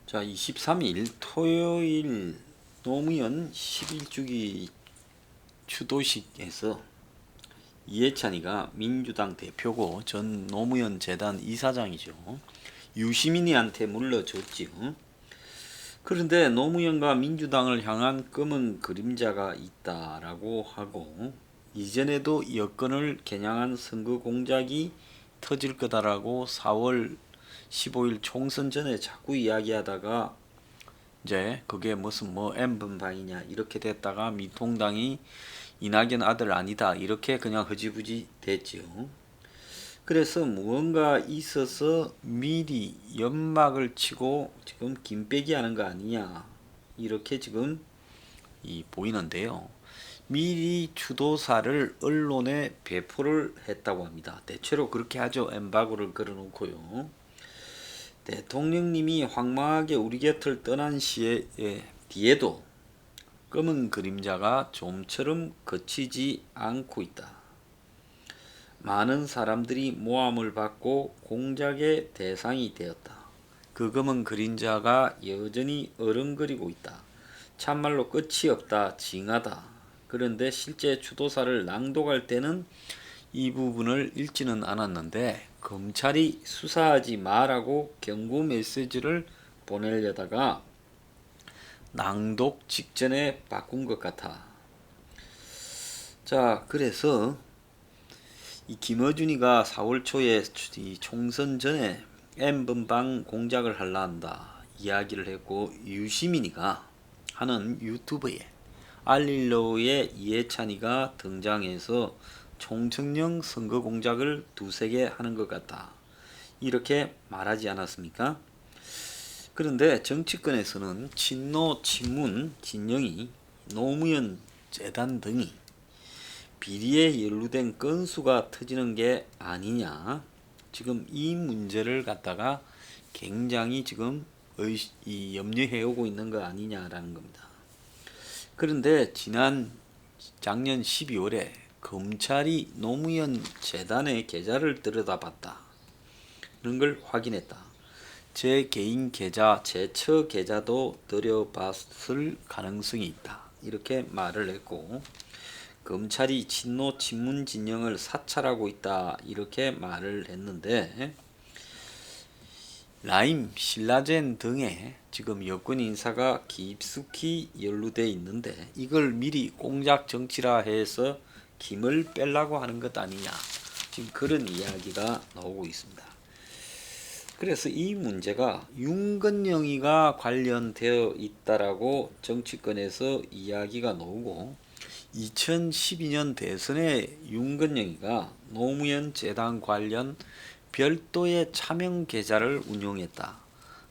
자, 23일 토요일 노무현 11주기 추도식에서 이해찬이가 민주당 대표고 전 노무현 재단 이사장이죠. 유시민이한테 물러줬지요. 그런데 노무현과 민주당을 향한 검은 그림자가 있다라고 하고 이전에도 여권을 겨냥한 선거 공작이 터질 거다라고 4월 15일 총선 전에 자꾸 이야기하다가 이제 그게 무슨 N번방이냐 이렇게 됐다가 미통당이 이낙연 아들 아니다 이렇게 그냥 흐지부지 됐지요. 그래서 무언가 있어서 미리 연막을 치고 지금 김빼기 하는 거 아니냐 이렇게 지금 보이는데요. 미리 추도사를 언론에 배포를 했다고 합니다. 대체로 그렇게 하죠. 엠바고를 걸어놓고요. 대통령님이 황망하게 우리 곁을 떠난 시에 뒤에도 검은 그림자가 좀처럼 거치지 않고 있다. 많은 사람들이 모함을 받고 공작의 대상이 되었다. 그 검은 그림자가 여전히 어른거리고 있다. 참말로 끝이 없다. 징하다. 그런데 실제 추도사를 낭독할 때는 이 부분을 읽지는 않았는데 검찰이 수사하지 마라고 경고 메시지를 보내려다가 낭독 직전에 바꾼 것 같아. 자, 그래서 이 김어준이가 4월 초에 이 총선 전에 N번방 공작을 하려 한다 이야기를 했고, 유시민이가 하는 유튜브에 알릴로의 이해찬이가 등장해서 총청령 선거 공작을 두세 개 하는 것 같다 이렇게 말하지 않았습니까? 그런데 정치권에서는 친노, 친문, 진영이 노무현 재단 등이 비리에 연루된 건수가 터지는 게 아니냐, 지금 이 문제를 갖다가 굉장히 지금 염려해 오고 있는 거 아니냐라는 겁니다. 그런데 작년 12월에 검찰이 노무현 재단의 계좌를 들여다봤다는 걸 확인했다. 제 개인 계좌, 제처 계좌도 들여봤을 가능성이 있다 이렇게 말을 했고, 검찰이 친노 친문 진영을 사찰하고 있다 이렇게 말을 했는데, 라임, 신라젠 등에 지금 여권 인사가 깊숙이 연루돼 있는데 이걸 미리 공작 정치라 해서 김을 빼려고 하는 것 아니냐, 지금 그런 이야기가 나오고 있습니다. 그래서 이 문제가 윤건영이가 관련되어 있다라고 정치권에서 이야기가 나오고, 2012년 대선에 윤건영이가 노무현 재단 관련 별도의 차명 계좌를 운용했다,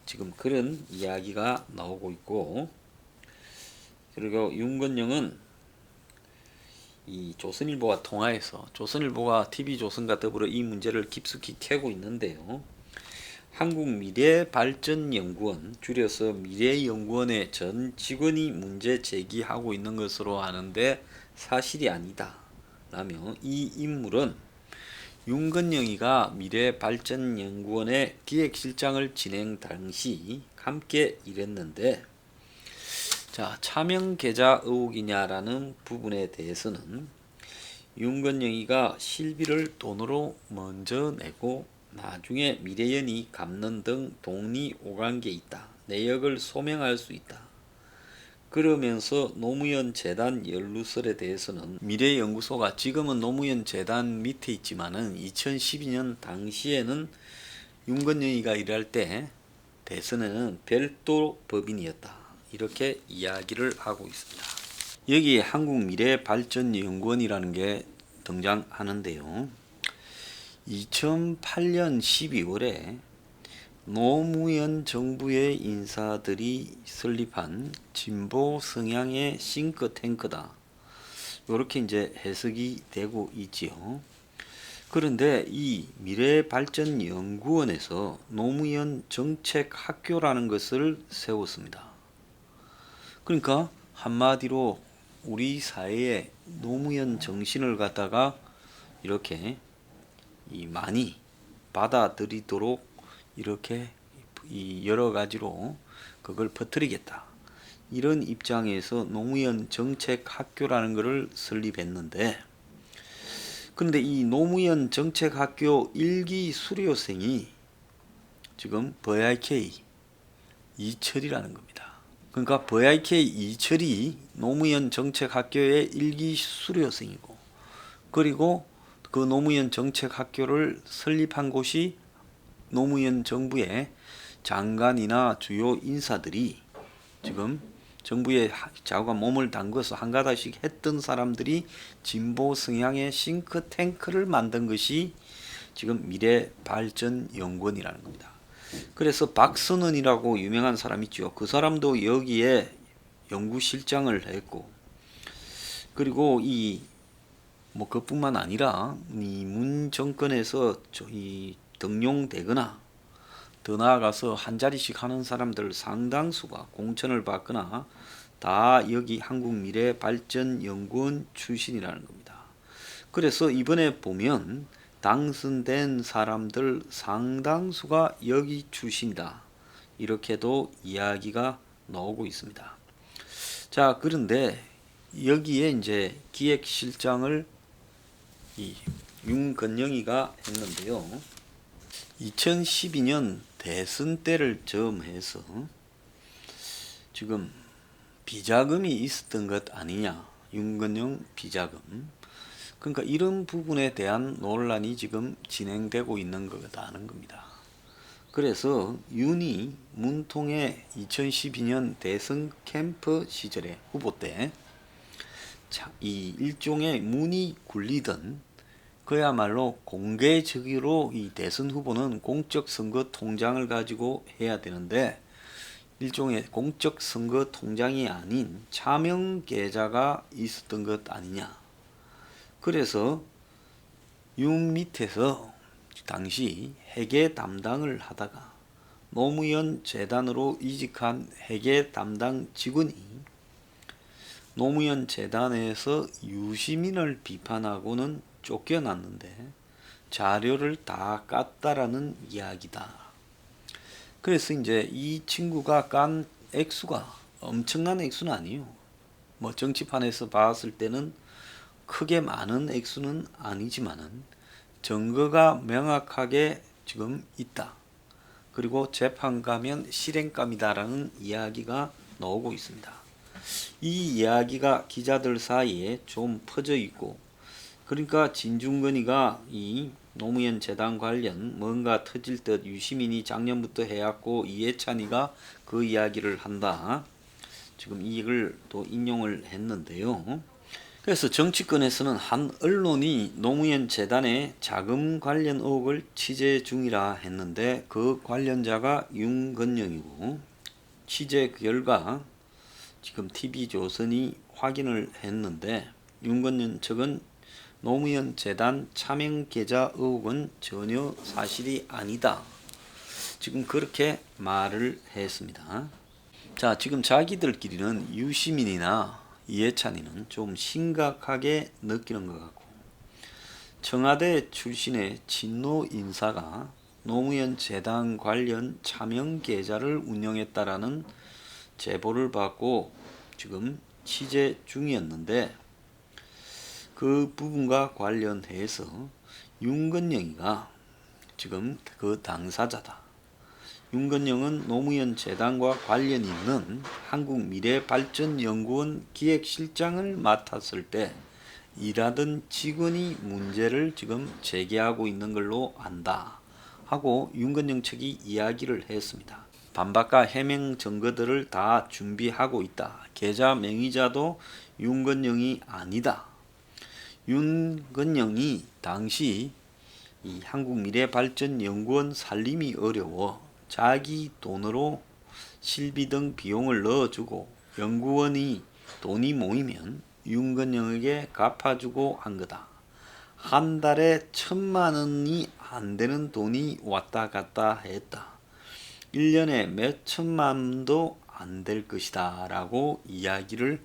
지금 그런 이야기가 나오고 있고, 그리고 윤건영은 이 조선일보와 통화해서 조선일보가 TV조선과 더불어 이 문제를 깊숙이 캐고 있는데요. 한국미래발전연구원, 줄여서 미래연구원의 전 직원이 문제 제기하고 있는 것으로 아는데 사실이 아니다 라며, 이 인물은 윤건영이가 미래발전연구원의 기획실장을 진행 당시 함께 일했는데, 자, 차명계좌 의혹이냐라는 부분에 대해서는 윤건영이가 실비를 돈으로 먼저 내고 나중에 미래연이 갚는 등 돈이 오간 게 있다. 내역을 소명할 수 있다. 그러면서 노무현 재단 연루설에 대해서는 미래연구소가 지금은 노무현 재단 밑에 있지만은 2012년 당시에는 윤건영이가 일할 때 대선에는 별도 법인이었다 이렇게 이야기를 하고 있습니다. 여기 한국미래발전연구원이라는 게 등장하는데요. 2008년 12월에 노무현 정부의 인사들이 설립한 진보 성향의 싱크탱크다 이렇게 이제 해석이 되고 있지요. 그런데 이 미래발전연구원에서 노무현 정책학교라는 것을 세웠습니다. 그러니까 한마디로 우리 사회에 노무현 정신을 갖다가 이렇게 많이 받아들이도록 이렇게 여러 가지로 그걸 퍼뜨리겠다. 이런 입장에서 노무현 정책학교라는 것을 설립했는데, 그런데 이 노무현 정책학교 1기 수료생이 지금 VIK 이철이라는 겁니다. 그러니까 VIK 이철이 노무현 정책학교의 1기 수료생이고, 그리고 그 노무현 정책학교를 설립한 곳이 노무현 정부의 장관이나 주요 인사들이 지금 정부에 자기가 몸을 담궈서 한가닥씩 했던 사람들이 진보 성향의 싱크탱크를 만든 것이 지금 미래발전연구원이라는 겁니다. 그래서 박선원이라고 유명한 사람 있죠. 그 사람도 여기에 연구실장을 했고, 그리고 뭐 그뿐만 아니라 이 문 정권에서 이 등용되거나 더 나아가서 한 자리씩 하는 사람들 상당수가 공천을 받거나 다 여기 한국미래발전연구원 출신이라는 겁니다. 그래서 이번에 보면 당선된 사람들 상당수가 여기 출신이다. 이렇게도 이야기가 나오고 있습니다. 자, 그런데 여기에 이제 기획실장을 이 윤건영이가 했는데요. 2012년 대선 때를 점해서 지금 비자금이 있었던 것 아니냐. 윤건영 비자금. 그러니까 이런 부분에 대한 논란이 지금 진행되고 있는 거다는 겁니다. 그래서 윤이 문통의 2012년 대선 캠프 시절에 후보 때 이 일종의 문이 굴리던, 그야말로 공개적으로 이 대선 후보는 공적 선거 통장을 가지고 해야 되는데 일종의 공적 선거 통장이 아닌 차명 계좌가 있었던 것 아니냐. 그래서 윤 밑에서 당시 회계 담당을 하다가 노무현 재단으로 이직한 회계 담당 직원이 노무현 재단에서 유시민을 비판하고는 쫓겨났는데 자료를 다 깠다라는 이야기다. 그래서 이제 이 친구가 깐 액수가 엄청난 액수는 아니에요. 뭐 정치판에서 봤을 때는 크게 많은 액수는 아니지만은 증거가 명확하게 지금 있다. 그리고 재판 가면 실행감이다라는 이야기가 나오고 있습니다. 이 이야기가 기자들 사이에 좀 퍼져 있고, 그러니까 진중권이가 이 노무현 재단 관련 뭔가 터질 듯 유시민이 작년부터 해왔고 이해찬이가 그 이야기를 한다. 지금 이걸 또 인용을 했는데요. 그래서 정치권에서는 한 언론이 노무현 재단의 자금 관련 의혹을 취재 중이라 했는데 그 관련자가 윤건영이고, 취재 결과 지금 TV조선이 확인을 했는데 윤건영 측은 노무현 재단 차명 계좌 의혹은 전혀 사실이 아니다. 지금 그렇게 말을 했습니다. 자, 지금 자기들끼리는 유시민이나 이해찬이는 좀 심각하게 느끼는 것 같고, 청와대 출신의 친노 인사가 노무현 재단 관련 차명 계좌를 운영했다라는 제보를 받고 지금 취재 중이었는데, 그 부분과 관련해서 윤건영이가 지금 그 당사자다. 윤건영은 노무현 재단과 관련 있는 한국미래발전연구원 기획실장을 맡았을 때 일하던 직원이 문제를 지금 제기하고 있는 걸로 안다 하고 윤건영 측이 이야기를 했습니다. 반박과 해명 증거들을 다 준비하고 있다. 계좌 명의자도 윤건영이 아니다. 윤건영이 당시 이 한국미래발전연구원 살림이 어려워 자기 돈으로 실비 등 비용을 넣어주고 연구원이 돈이 모이면 윤건영에게 갚아주고 한 거다. 한 달에 1,000만 원이 안 되는 돈이 왔다 갔다 했다. 1년에 몇 천만 원도 안 될 것이다 라고 이야기를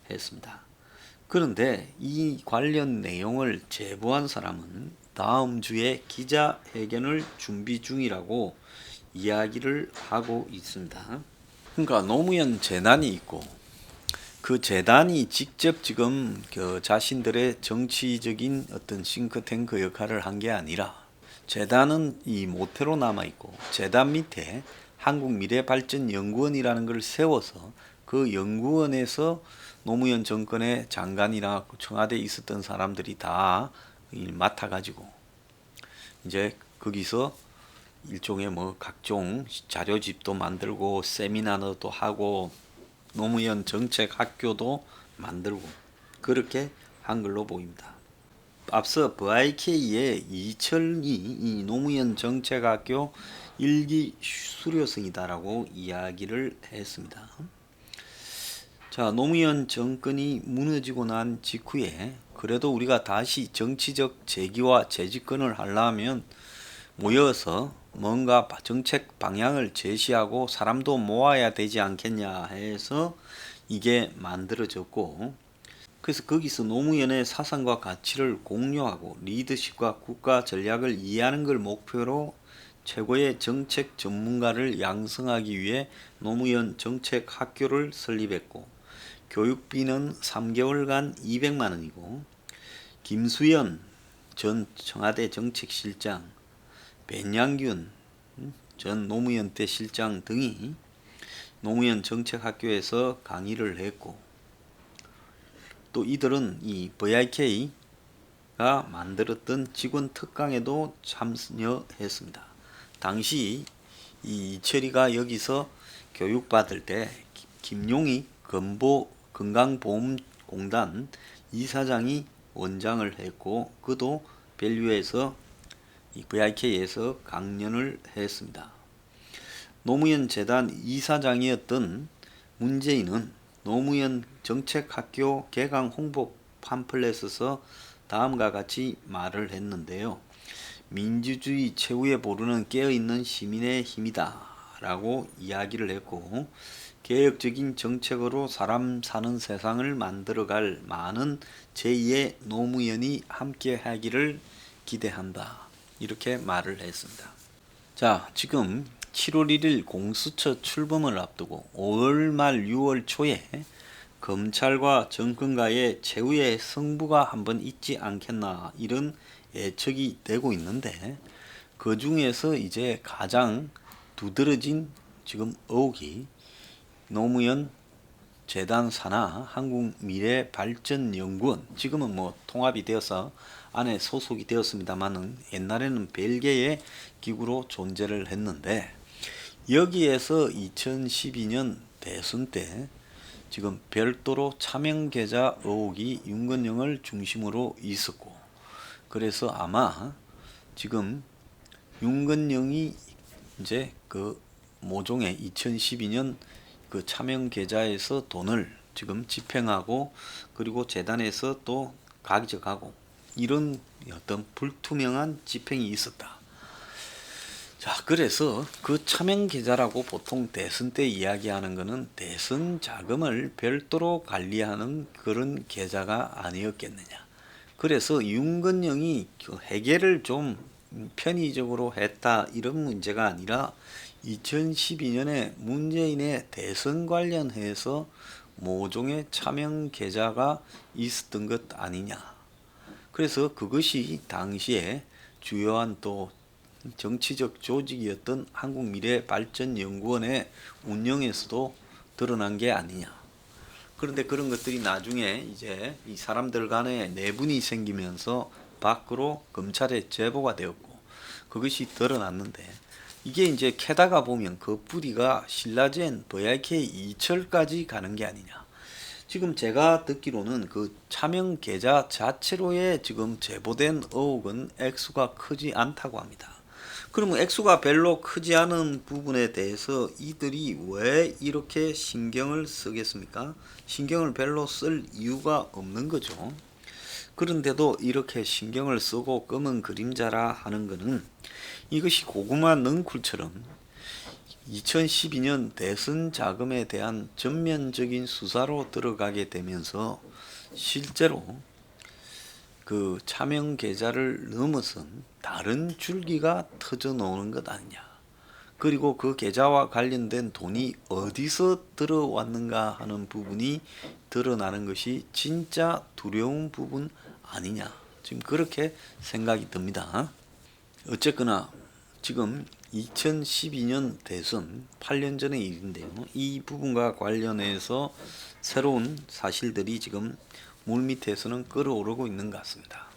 했습니다. 그런데 이 관련 내용을 제보한 사람은 다음 주에 기자회견을 준비 중이라고 이야기를 하고 있습니다. 그러니까 노무현 재단이 있고 그 재단이 직접 지금 그 자신들의 정치적인 어떤 싱크탱크 역할을 한 게 아니라 재단은 이 모태로 남아 있고 재단 밑에 한국미래발전연구원이라는 걸 세워서 그 연구원에서 노무현 정권의 장관이나 청와대에 있었던 사람들이 다 맡아가지고 이제 거기서 일종의 뭐 각종 자료집도 만들고 세미나도 하고 노무현 정책 학교도 만들고 그렇게 한 걸로 보입니다. 앞서 VIK의 이철이 이 노무현 정책학교 일기 수료생이다라고 이야기를 했습니다. 자, 노무현 정권이 무너지고 난 직후에 그래도 우리가 다시 정치적 재기와 재집권을 하려면 모여서 뭔가 정책 방향을 제시하고 사람도 모아야 되지 않겠냐 해서 이게 만들어졌고, 그래서 거기서 노무현의 사상과 가치를 공유하고 리더십과 국가 전략을 이해하는 걸 목표로 최고의 정책 전문가를 양성하기 위해 노무현 정책 학교를 설립했고, 교육비는 3개월간 200만 원이고 김수현 전 청와대 정책실장, 배냥균 전 노무현 때 실장 등이 노무현 정책학교에서 강의를 했고, 또 이들은 이 VIK가 만들었던 직원 특강에도 참여했습니다. 당시 이 이철이가 여기서 교육받을 때 김용희 건강보험공단 이사장이 원장을 했고 그도 밸류에서 이 VIK에서 강연을 했습니다. 노무현 재단 이사장이었던 문재인은 노무현 정책학교 개강 홍보 팜플렛에서 다음과 같이 말을 했는데요. 민주주의 최후에 보루는 깨어있는 시민의 힘이다 라고 이야기를 했고, 개혁적인 정책으로 사람 사는 세상을 만들어갈 많은 제2의 노무현이 함께 하기를 기대한다 이렇게 말을 했습니다. 자, 지금 7월 1일 공수처 출범을 앞두고 5월 말 6월 초에 검찰과 정권과의 최후의 승부가 한번 있지 않겠나 이런 예측이 되고 있는데, 그 중에서 이제 가장 두드러진 지금 의혹이 노무현 재단 산하 한국미래발전연구원, 지금은 뭐 통합이 되어서 안에 소속이 되었습니다만은 옛날에는 별개의 기구로 존재를 했는데, 여기에서 2012년 대선 때 지금 별도로 차명 계좌 의혹이 윤건영을 중심으로 있었고, 그래서 아마 지금 윤건영이 이제 그 모종의 2012년 그 차명 계좌에서 돈을 지금 집행하고 그리고 재단에서 또 가져가고 이런 어떤 불투명한 집행이 있었다. 자, 그래서 그 차명 계좌라고 보통 대선 때 이야기하는 것은 대선 자금을 별도로 관리하는 그런 계좌가 아니었겠느냐. 그래서 윤건영이 해결을 좀 편의적으로 했다 이런 문제가 아니라 2012년에 문재인의 대선 관련해서 모종의 차명 계좌가 있었던 것 아니냐. 그래서 그것이 당시에 주요한 또 정치적 조직이었던 한국미래발전연구원의 운영에서도 드러난 게 아니냐. 그런데 그런 것들이 나중에 이제 이 사람들 간에 내분이 생기면서 밖으로 검찰에 제보가 되었고 그것이 드러났는데, 이게 이제 캐다가 보면 그 뿌리가 신라젠 VIK 이철까지 가는 게 아니냐. 지금 제가 듣기로는 그 차명 계좌 자체로의 지금 제보된 의혹은 액수가 크지 않다고 합니다. 그러면 액수가 별로 크지 않은 부분에 대해서 이들이 왜 이렇게 신경을 쓰겠습니까? 신경을 별로 쓸 이유가 없는 거죠. 그런데도 이렇게 신경을 쓰고 검은 그림자라 하는 것은 이것이 고구마 넝쿨처럼 2012년 대선 자금에 대한 전면적인 수사로 들어가게 되면서 실제로 그 차명 계좌를 넘어선 다른 줄기가 터져 나오는 것 아니냐. 그리고 그 계좌와 관련된 돈이 어디서 들어왔는가 하는 부분이 드러나는 것이 진짜 두려운 부분 아니냐. 지금 그렇게 생각이 듭니다. 어쨌거나 지금 2012년 대선 8년 전의 일인데요. 이 부분과 관련해서 새로운 사실들이 지금 물밑에서는 끓어오르고 있는 것 같습니다.